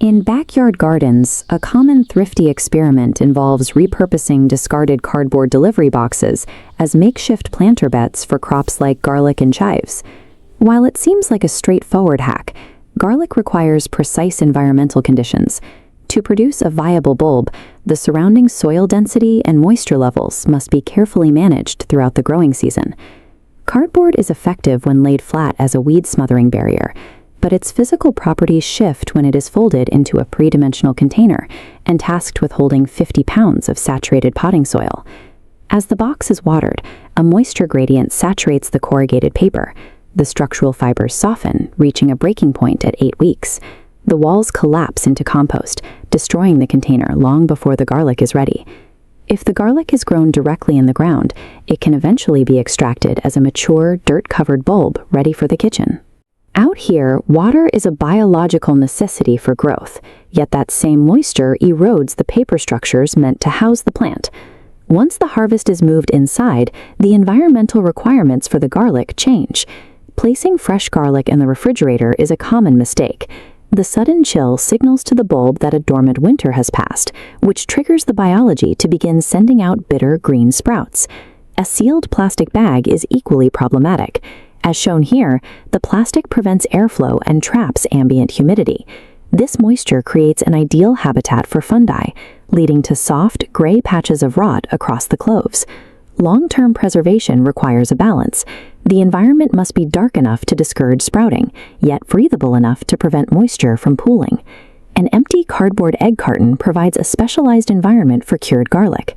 In backyard gardens, a common thrifty experiment involves repurposing discarded cardboard delivery boxes as makeshift planter beds for crops like garlic and chives. While it seems like a straightforward hack, garlic requires precise environmental conditions. To produce a viable bulb, the surrounding soil density and moisture levels must be carefully managed throughout the growing season. Cardboard is effective when laid flat as a weed-smothering barrier, but its physical properties shift when it is folded into a three-dimensional container and tasked with holding 50 pounds of saturated potting soil. As the box is watered, a moisture gradient saturates the corrugated paper. The structural fibers soften, reaching a breaking point at 8 weeks. The walls collapse into compost, destroying the container long before the garlic is ready. If the garlic is grown directly in the ground, it can eventually be extracted as a mature, dirt-covered bulb ready for the kitchen. Out here, water is a biological necessity for growth, yet that same moisture erodes the paper structures meant to house the plant. Once the harvest is moved inside, the environmental requirements for the garlic change. Placing fresh garlic in the refrigerator is a common mistake. The sudden chill signals to the bulb that a dormant winter has passed, which triggers the biology to begin sending out bitter green sprouts. A sealed plastic bag is equally problematic. As shown here, the plastic prevents airflow and traps ambient humidity. This moisture creates an ideal habitat for fungi, leading to soft, gray patches of rot across the cloves. Long-term preservation requires a balance. The environment must be dark enough to discourage sprouting, yet breathable enough to prevent moisture from pooling. An empty cardboard egg carton provides a specialized environment for cured garlic.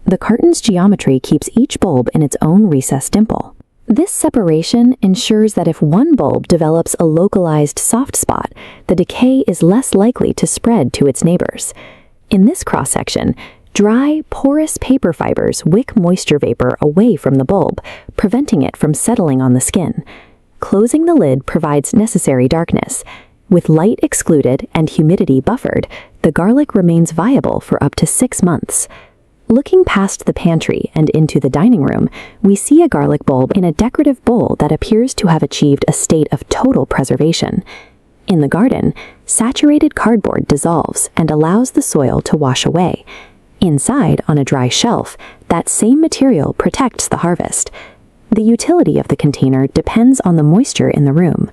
The carton's geometry keeps each bulb in its own recessed dimple. This separation ensures that if one bulb develops a localized soft spot, the decay is less likely to spread to its neighbors. In this cross-section, dry, porous paper fibers wick moisture vapor away from the bulb, preventing it from settling on the skin. Closing the lid provides necessary darkness. With light excluded and humidity buffered, the garlic remains viable for up to 6 months. Looking past the pantry and into the dining room, we see a garlic bulb in a decorative bowl that appears to have achieved a state of total preservation. In the garden, saturated cardboard dissolves and allows the soil to wash away. Inside, on a dry shelf, that same material protects the harvest. The utility of the container depends on the moisture in the room.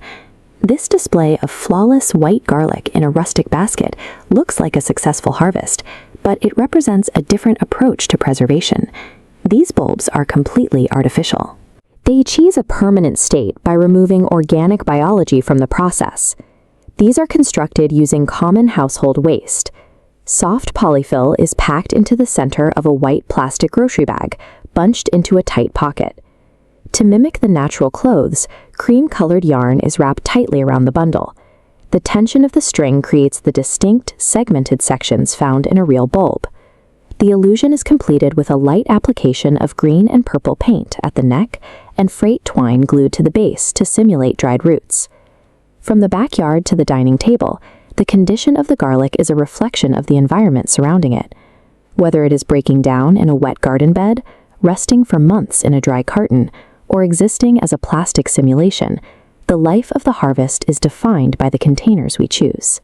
This display of flawless white garlic in a rustic basket looks like a successful harvest, but it represents a different approach to preservation. These bulbs are completely artificial. They achieve a permanent state by removing organic biology from the process. These are constructed using common household waste. Soft polyfill is packed into the center of a white plastic grocery bag, bunched into a tight pocket. To mimic the natural clothes, cream-colored yarn is wrapped tightly around the bundle. The tension of the string creates the distinct, segmented sections found in a real bulb. The illusion is completed with a light application of green and purple paint at the neck and freight twine glued to the base to simulate dried roots. From the backyard to the dining table, the condition of the garlic is a reflection of the environment surrounding it. Whether it is breaking down in a wet garden bed, resting for months in a dry carton, or existing as a plastic simulation, the life of the harvest is defined by the containers we choose.